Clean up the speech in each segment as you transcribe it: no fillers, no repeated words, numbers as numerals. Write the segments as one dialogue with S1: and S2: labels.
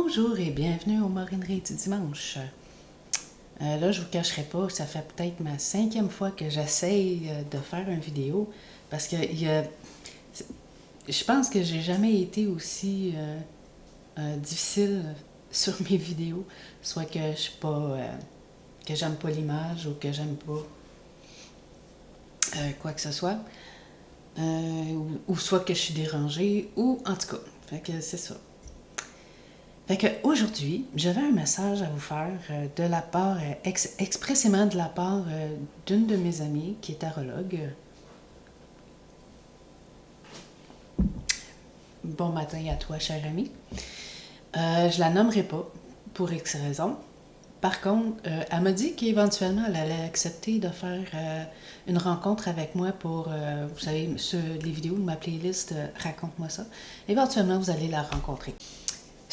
S1: Bonjour et bienvenue aux Morineries du dimanche. Là, je vous cacherai pas, ça fait peut-être ma 5e fois que j'essaye de faire une vidéo parce que je pense que j'ai jamais été aussi difficile sur mes vidéos, soit que je suis pas, que j'aime pas l'image ou que j'aime pas quoi que ce soit, ou soit que je suis dérangée, ou en tout cas, fait que c'est ça. Fait que aujourd'hui, j'avais un message à vous faire de la part, expressément de la part d'une de mes amies qui est tarologue. Bon matin à toi, chère amie. Je la nommerai pas pour X raisons. Par contre, elle m'a dit qu'éventuellement, elle allait accepter de faire une rencontre avec moi pour, vous savez, sur les vidéos de ma playlist Raconte-moi ça. Éventuellement, vous allez la rencontrer.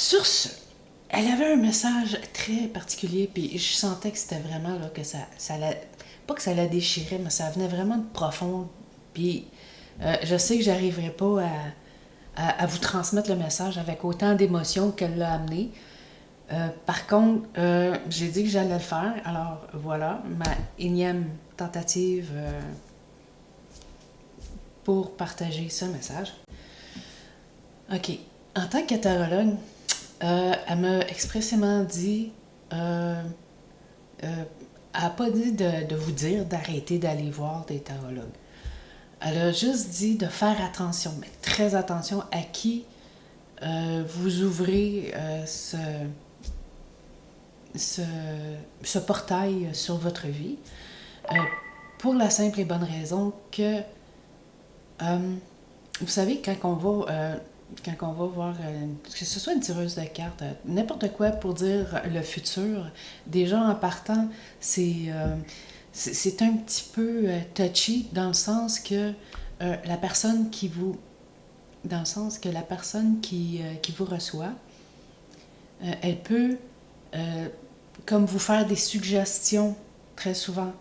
S1: Sur ce, elle avait un message très particulier, puis je sentais que c'était vraiment là, que pas que ça la déchirait, mais ça venait vraiment de profond. Puis je sais que j'arriverai pas à vous transmettre le message avec autant d'émotion qu'elle l'a amené. Par contre, j'ai dit que j'allais le faire, alors voilà, ma énième tentative pour partager ce message. OK. En tant que tarologue, elle m'a expressément dit, elle n'a pas dit de vous dire d'arrêter d'aller voir des tarologues. Elle a juste dit de faire attention, mais très attention à qui vous ouvrez ce portail sur votre vie, pour la simple et bonne raison que, vous savez, quand on va voir, que ce soit une tireuse de cartes, n'importe quoi pour dire le futur, déjà en partant, c'est un petit peu touchy dans le sens que la personne qui vous reçoit, elle peut comme vous faire des suggestions très souvent,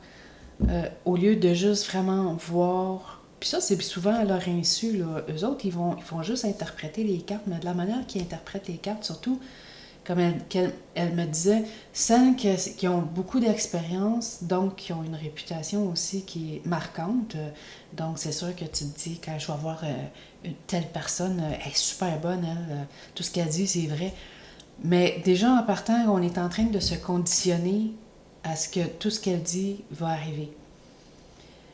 S1: au lieu de juste vraiment voir. Puis ça, c'est souvent à leur insu, là. Eux autres, ils font juste interpréter les cartes, mais de la manière qu'ils interprètent les cartes, surtout, comme elle me disait, celles qui ont beaucoup d'expérience, donc qui ont une réputation aussi qui est marquante. Donc, c'est sûr que tu te dis, quand je vais voir une telle personne, elle est super bonne, elle, tout ce qu'elle dit, c'est vrai. Mais déjà, en partant, on est en train de se conditionner à ce que tout ce qu'elle dit va arriver.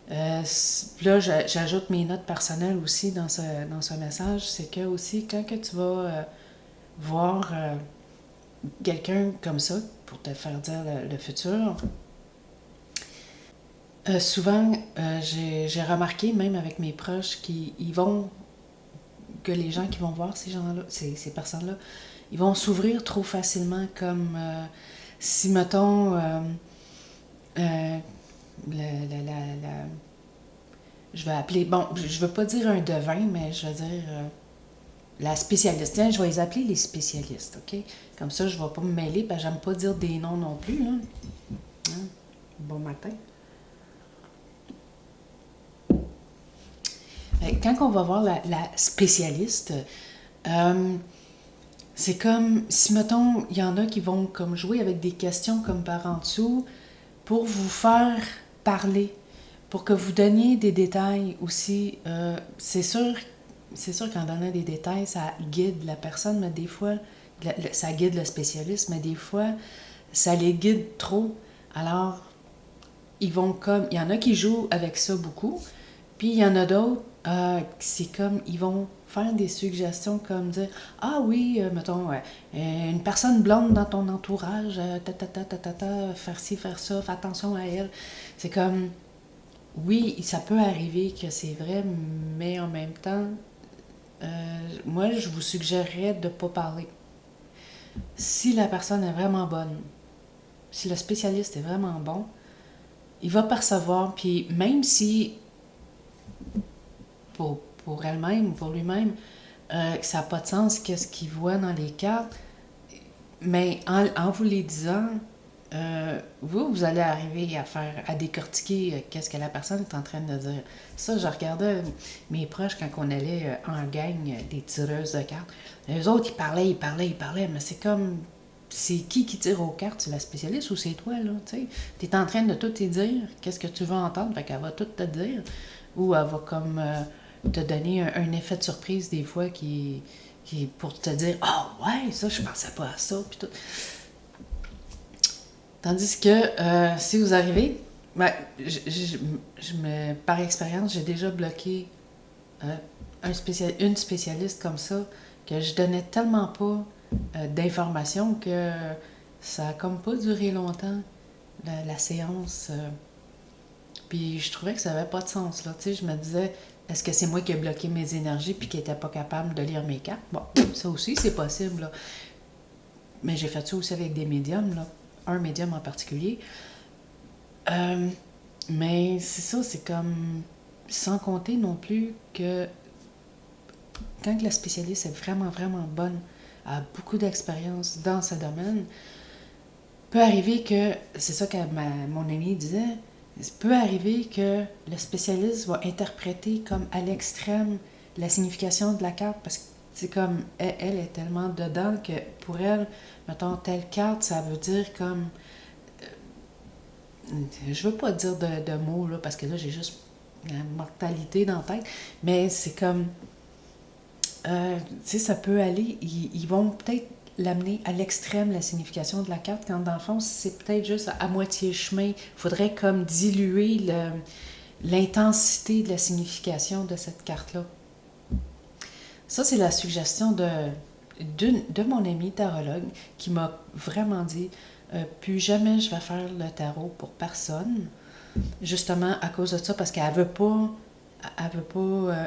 S1: Là, j'ajoute mes notes personnelles aussi dans ce message. C'est que aussi, quand que tu vas voir quelqu'un comme ça pour te faire dire le futur, souvent, j'ai remarqué, même avec mes proches, que les gens qui vont voir ces gens-là, ces personnes-là, ils vont s'ouvrir trop facilement, comme si, mettons, je vais appeler, bon, je veux pas dire un devin, mais je vais dire la spécialiste. Tiens, je vais les appeler les spécialistes, OK? Comme ça, je vais pas me mêler, parce que j'aime pas dire des noms non plus, là. Hein? Bon matin. Quand on va voir la spécialiste, c'est comme si, mettons, il y en a qui vont comme jouer avec des questions comme par en dessous pour vous faire parler, pour que vous donniez des détails aussi. C'est sûr qu'en donnant des détails, ça guide la personne, mais des fois, ça guide le spécialiste, mais des fois, ça les guide trop. Alors, il y en a qui jouent avec ça beaucoup, puis il y en a d'autres, c'est comme, ils vont faire des suggestions comme dire, ah oui, mettons, une personne blonde dans ton entourage, faire ci, faire ça, fais attention à elle. C'est comme, oui, ça peut arriver que c'est vrai, mais en même temps, moi, je vous suggérerais de ne pas parler. Si la personne est vraiment bonne, si le spécialiste est vraiment bon, il va percevoir, puis même si pour elle-même ou pour lui-même, ça n'a pas de sens qu'est-ce qu'il voit dans les cartes, mais en vous les disant, vous allez arriver à décortiquer qu'est-ce que la personne est en train de dire. Ça, je regardais mes proches quand on allait en gang des tireuses de cartes. Les autres, ils parlaient, mais c'est comme, c'est qui tire aux cartes? C'est la spécialiste ou c'est toi, là, tu sais? T'es en train de tout te dire, qu'est-ce que tu veux entendre, fait qu'elle va tout te dire, ou elle va comme te donner un effet de surprise des fois qui pour te dire, ah ouais, ça, je pensais pas à ça, puis tout. Tandis que si vous arrivez, ben, par expérience, j'ai déjà bloqué euh, une spécialiste comme ça que je donnais tellement pas d'informations que ça a comme pas duré longtemps, la séance. Puis je trouvais que ça avait pas de sens. Là. Tu sais, je me disais, est-ce que c'est moi qui ai bloqué mes énergies puis qui n'était pas capable de lire mes cartes? Bon, ça aussi, c'est possible. Là. Mais j'ai fait ça aussi avec des médiums, là. Un médium en particulier. Euh, mais c'est ça, c'est comme... Sans compter non plus que quand la spécialiste est vraiment, vraiment bonne, a beaucoup d'expérience dans ce domaine, peut arriver que, c'est ça que mon ami disait, peut arriver que le spécialiste va interpréter comme à l'extrême la signification de la carte parce que c'est comme elle est tellement dedans que pour elle, mettons telle carte, ça veut dire comme je veux pas dire de mots là parce que là j'ai juste la mortalité dans la tête, mais c'est comme tu sais, ça peut aller, ils vont peut-être l'amener à l'extrême, la signification de la carte, quand dans le fond, c'est peut-être juste à moitié chemin. Il faudrait comme diluer l'intensité de la signification de cette carte-là. Ça, c'est la suggestion de mon ami tarologue qui m'a vraiment dit plus jamais je vais faire le tarot pour personne, justement à cause de ça, parce qu'elle veut pas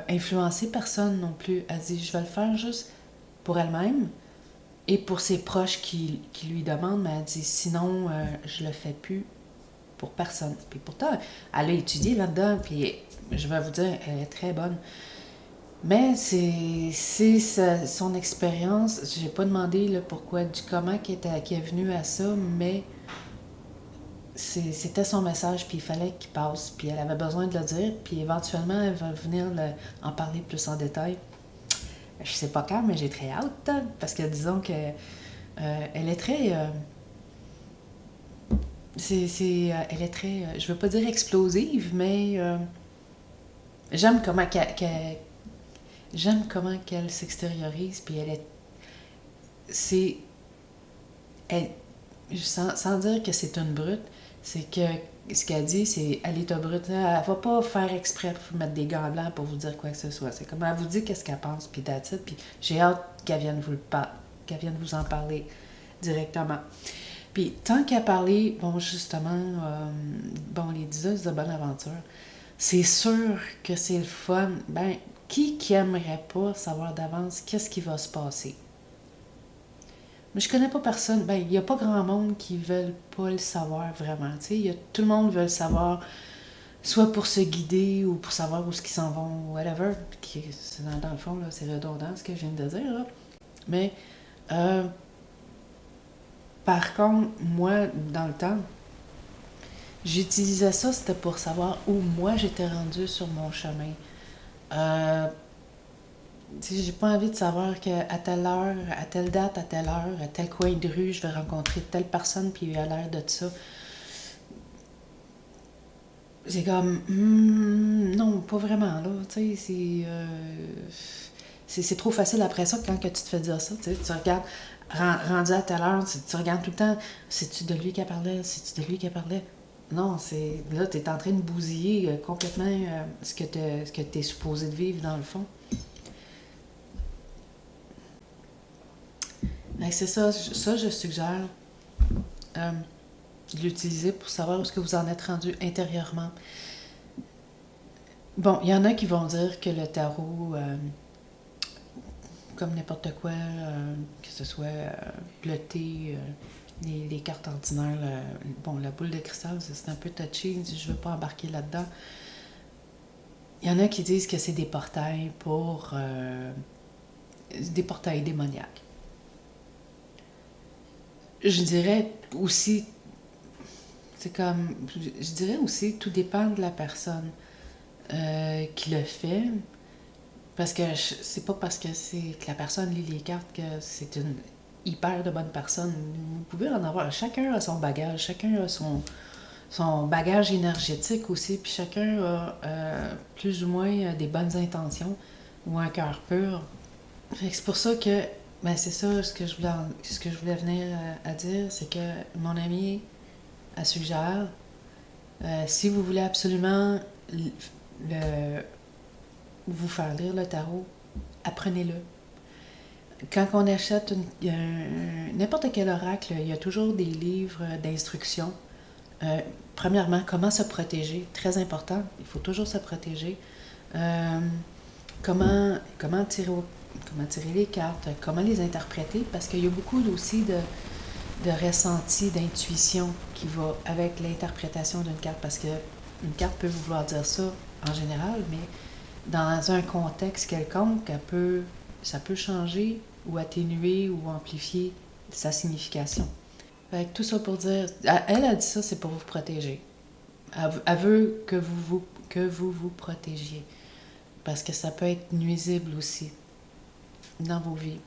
S1: influencer personne non plus. Elle dit, je vais le faire juste pour elle-même et pour ses proches qui lui demandent, mais elle dit, sinon, je le fais plus pour personne. Puis pourtant, elle a étudié là-dedans, puis je vais vous dire, elle est très bonne. Mais c'est son expérience. J'ai pas demandé là, pourquoi, du comment qui est venu à ça, mais c'était son message, puis il fallait qu'il passe, puis elle avait besoin de le dire, puis éventuellement, elle va venir en parler plus en détail. Je sais pas quand, mais j'ai très hâte, parce que disons que elle est très... elle est très... je veux pas dire explosive, mais j'aime j'aime comment qu'elle s'extériorise, puis elle est... C'est... Elle, sans dire que c'est une brute, c'est que ce qu'elle dit, c'est elle est une brute. Elle va pas faire exprès pour mettre des gants blancs pour vous dire quoi que ce soit. C'est comme elle vous dit qu'est-ce qu'elle pense, puis that's it. Puis j'ai hâte qu'elle vienne qu'elle vienne vous en parler directement. Puis tant qu'à parler, bon, justement, bon, les diseuses de bonne aventure, c'est sûr que c'est le fun. Ben, qui aimerait pas savoir d'avance qu'est-ce qui va se passer? Mais je connais pas personne. Ben, il n'y a pas grand monde qui veulent pas le savoir vraiment. Tout le monde veut le savoir, soit pour se guider ou pour savoir où est-ce qu'ils s'en vont, whatever. Dans le fond, là, c'est redondant ce que je viens de dire. Là. Mais, euh, par contre, moi, dans le temps, j'utilisais ça, c'était pour savoir où moi j'étais rendue sur mon chemin. Euh, j'ai pas envie de savoir qu'à telle heure, à telle date, à telle heure, à tel coin de rue, je vais rencontrer telle personne puis il a l'air de ça. C'est comme, non, pas vraiment, là. Tu sais, c'est trop facile après ça quand que tu te fais dire ça. Tu regardes, rendu à telle heure, tu regardes tout le temps, c'est-tu de lui qu'elle parlait, c'est-tu de lui qu'elle parlait? Non, c'est là, tu es en train de bousiller complètement ce que tu es supposé de vivre dans le fond. C'est ça, je suggère euh, de l'utiliser pour savoir où est-ce que vous en êtes rendu intérieurement. Bon, il y en a qui vont dire que le tarot, comme n'importe quoi, que ce soit le thé, les cartes ordinaires, bon, la boule de cristal, c'est un peu touchy, je ne veux pas embarquer là-dedans. Il y en a qui disent que c'est des portails pour... des portails démoniaques. Je dirais aussi C'est comme, je dirais aussi, tout dépend de la personne qui le fait. Parce que c'est pas parce que c'est que la personne lit les cartes que c'est une hyper de bonne personne. Vous pouvez en avoir. Chacun a son bagage, chacun a son bagage énergétique aussi, puis chacun a plus ou moins des bonnes intentions ou un cœur pur. Fait que c'est pour ça que, ben c'est ça ce que je voulais venir à dire, c'est que mon amie, elle suggère, si vous voulez absolument le, vous faire lire le tarot, apprenez-le. Quand on achète n'importe quel oracle, il y a toujours des livres d'instructions. Euh, Premièrement, comment se protéger, très important, il faut toujours se protéger. Euh, comment tirer les cartes, comment les interpréter, parce qu'il y a beaucoup aussi de ressenti, d'intuition qui va avec l'interprétation d'une carte, parce que une carte peut vouloir dire ça en général, mais dans un contexte quelconque, ça peut changer ou atténuer ou amplifier sa signification. Fait que tout ça pour dire, elle a dit ça, c'est pour vous protéger. Elle veut que vous protégiez. Parce que ça peut être nuisible aussi dans vos vies.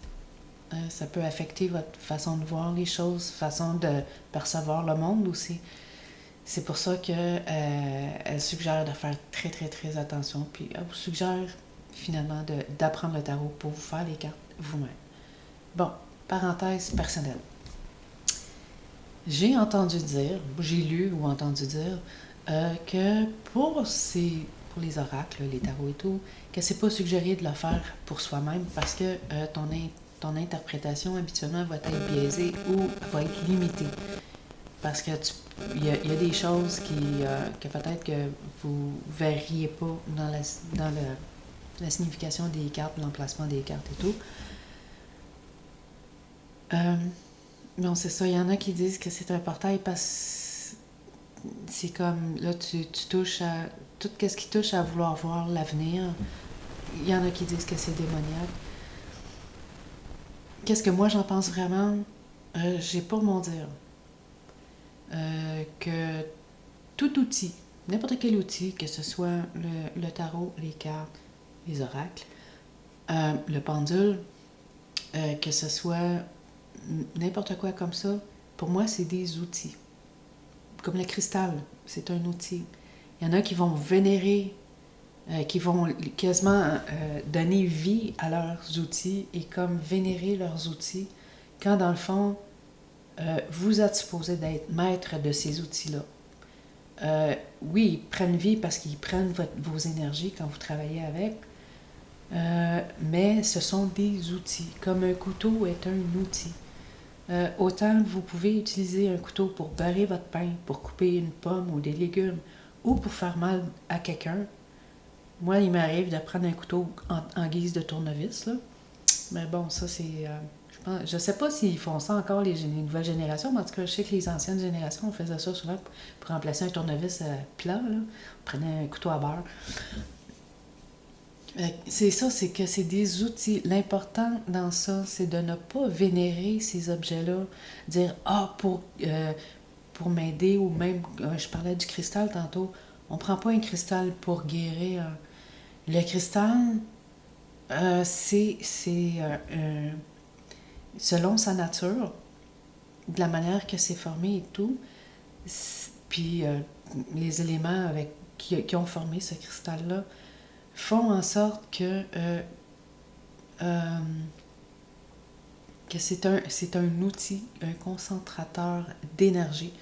S1: Ça peut affecter votre façon de voir les choses, façon de percevoir le monde aussi. C'est pour ça qu'elle elle suggère de faire très, très, très attention. Puis elle vous suggère finalement d'apprendre le tarot pour vous faire les cartes vous-même. Bon, parenthèse personnelle. J'ai entendu dire, j'ai lu ou entendu dire que pour les oracles, les tarots et tout, que c'est pas suggéré de le faire pour soi-même parce que ton interprétation habituellement va être biaisée ou va être limitée. Parce que il y a des choses que peut-être que vous verriez pas dans la signification des cartes, l'emplacement des cartes et tout. Non, c'est ça. Il y en a qui disent que c'est un portail parce que c'est comme, là, tu touches à tout ce qui touche à vouloir voir l'avenir. Il y en a qui disent que c'est démoniaque. Qu'est-ce que moi j'en pense vraiment? J'ai pour mon dire que tout outil, n'importe quel outil, que ce soit le tarot, les cartes, les oracles, le pendule, que ce soit n'importe quoi comme ça, pour moi, c'est des outils. Comme le cristal, c'est un outil. Il y en a qui vont vénérer, qui vont quasiment donner vie à leurs outils et comme vénérer leurs outils, quand dans le fond, vous êtes supposé d'être maître de ces outils-là. Oui, ils prennent vie parce qu'ils prennent vos énergies quand vous travaillez avec, mais ce sont des outils. Comme un couteau est un outil. Autant vous pouvez utiliser un couteau pour beurrer votre pain, pour couper une pomme ou des légumes, ou pour faire mal à quelqu'un. Moi, il m'arrive de prendre un couteau en guise de tournevis, là. Mais bon, ça, c'est... je sais pas s'ils font ça encore, les nouvelles générations, mais en tout cas, je sais que les anciennes générations, on faisait ça souvent pour remplacer un tournevis plat, là. On prenait un couteau à beurre. C'est ça, c'est que c'est des outils. L'important dans ça, c'est de ne pas vénérer ces objets-là, dire ah pour m'aider ou même je parlais du cristal tantôt. On prend pas un cristal pour guérir. Le cristal, c'est selon sa nature, de la manière que c'est formé et tout, puis les éléments qui ont formé ce cristal-là font en sorte que c'est un outil, un concentrateur d'énergie.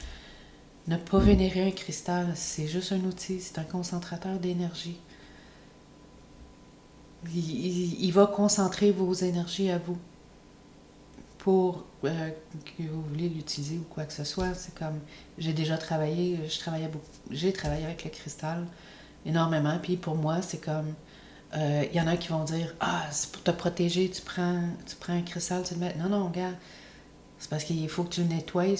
S1: Ne pas vénérer un cristal, c'est juste un outil, c'est un concentrateur d'énergie. Il va concentrer vos énergies à vous pour que vous voulez l'utiliser ou quoi que ce soit. C'est comme, j'ai travaillé avec le cristal énormément, puis pour moi, c'est comme, y en a qui vont dire ah, c'est pour te protéger, tu prends un cristal, tu le mets. Non, non, regarde, c'est parce qu'il faut que tu le nettoies, il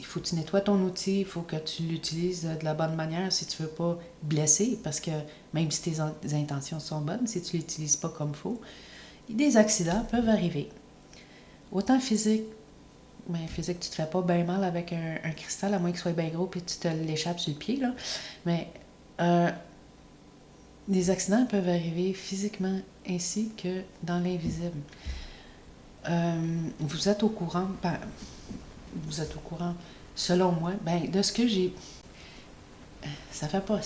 S1: faut que tu nettoies ton outil, il faut que tu l'utilises de la bonne manière si tu veux pas blesser, parce que même si tes intentions sont bonnes, si tu l'utilises pas comme il faut, des accidents peuvent arriver. Autant physiques Mais physique, tu te fais pas bien mal avec un cristal, à moins qu'il soit bien gros puis tu te l'échappes sur le pied, là. Mais euh, des accidents peuvent arriver physiquement ainsi que dans l'invisible. Vous êtes au courant, ben, vous êtes au courant, selon moi, ben, de ce que j'ai. Ça fait pas.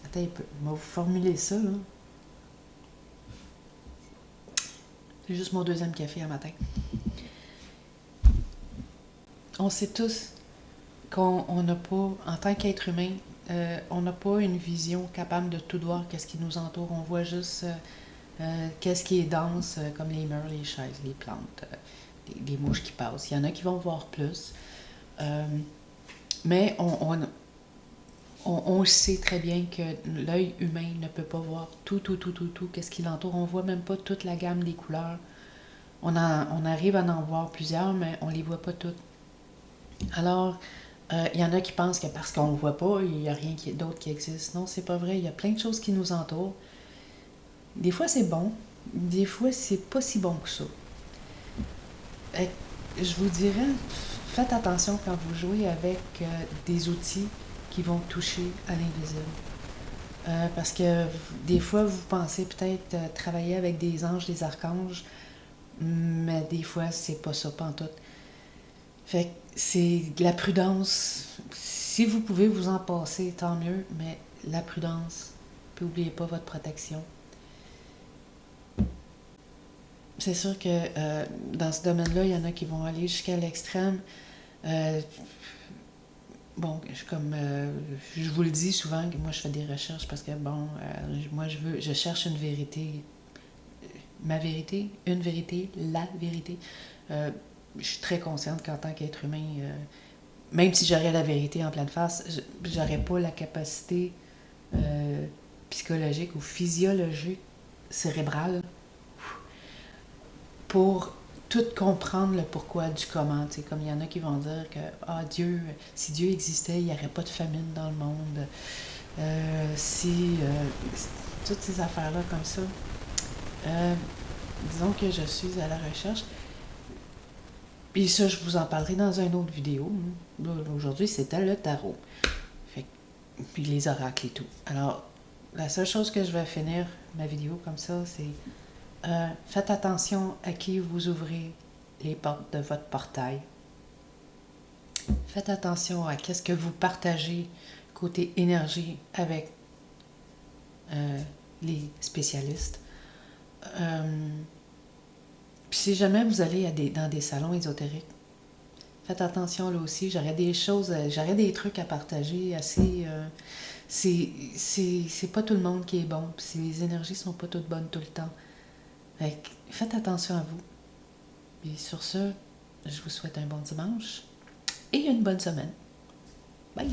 S1: Attends un peu, je vais vous formuler ça, là. C'est juste mon deuxième café à matin. On sait tous qu'on n'a pas, en tant qu'être humain, on n'a pas une vision capable de tout voir, qu'est-ce qui nous entoure. On voit juste qu'est-ce qui est dense, comme les murs, les chaises, les plantes, les mouches qui passent. Il y en a qui vont voir plus. Euh, mais on sait très bien que l'œil humain ne peut pas voir tout, qu'est-ce qui l'entoure. On voit même pas toute la gamme des couleurs. On arrive à en voir plusieurs, mais on les voit pas toutes. Alors, il y en a qui pensent que parce qu'on ne voit pas, il n'y a rien d'autre qui existe. Non, c'est pas vrai. Il y a plein de choses qui nous entourent. Des fois, c'est bon. Des fois, c'est pas si bon que ça. Je vous dirais, faites attention quand vous jouez avec des outils qui vont toucher à l'invisible. Parce que des fois, vous pensez peut-être travailler avec des anges, des archanges, mais des fois, c'est pas ça, pantoute. Fait que c'est de la prudence. Si vous pouvez vous en passer, tant mieux, mais la prudence. Puis n'oubliez pas votre protection. C'est sûr que dans ce domaine-là, il y en a qui vont aller jusqu'à l'extrême. Euh, bon, je vous le dis souvent que moi je fais des recherches parce que bon, moi je cherche une vérité, ma vérité, une vérité, la vérité. Euh, je suis très consciente qu'en tant qu'être humain, même si j'aurais la vérité en pleine face, j'aurais pas la capacité psychologique ou physiologique cérébrale pour tout comprendre le pourquoi du comment. T'sais, comme il y en a qui vont dire que Dieu, si Dieu existait, il n'y aurait pas de famine dans le monde. Si toutes ces affaires-là comme ça. Euh, disons que je suis à la recherche. Puis ça, je vous en parlerai dans une autre vidéo. Aujourd'hui, c'était le tarot. Fait, puis les oracles et tout. Alors, la seule chose que je vais finir ma vidéo comme ça, c'est faites attention à qui vous ouvrez les portes de votre portail. Faites attention à qu'est-ce que vous partagez côté énergie avec les spécialistes. Puis si jamais vous allez dans des salons ésotériques, faites attention là aussi. J'aurais des trucs à partager assez. C'est pas tout le monde qui est bon. Puis les énergies sont pas toutes bonnes tout le temps. Fait que faites attention à vous. Et sur ce, je vous souhaite un bon dimanche et une bonne semaine. Bye!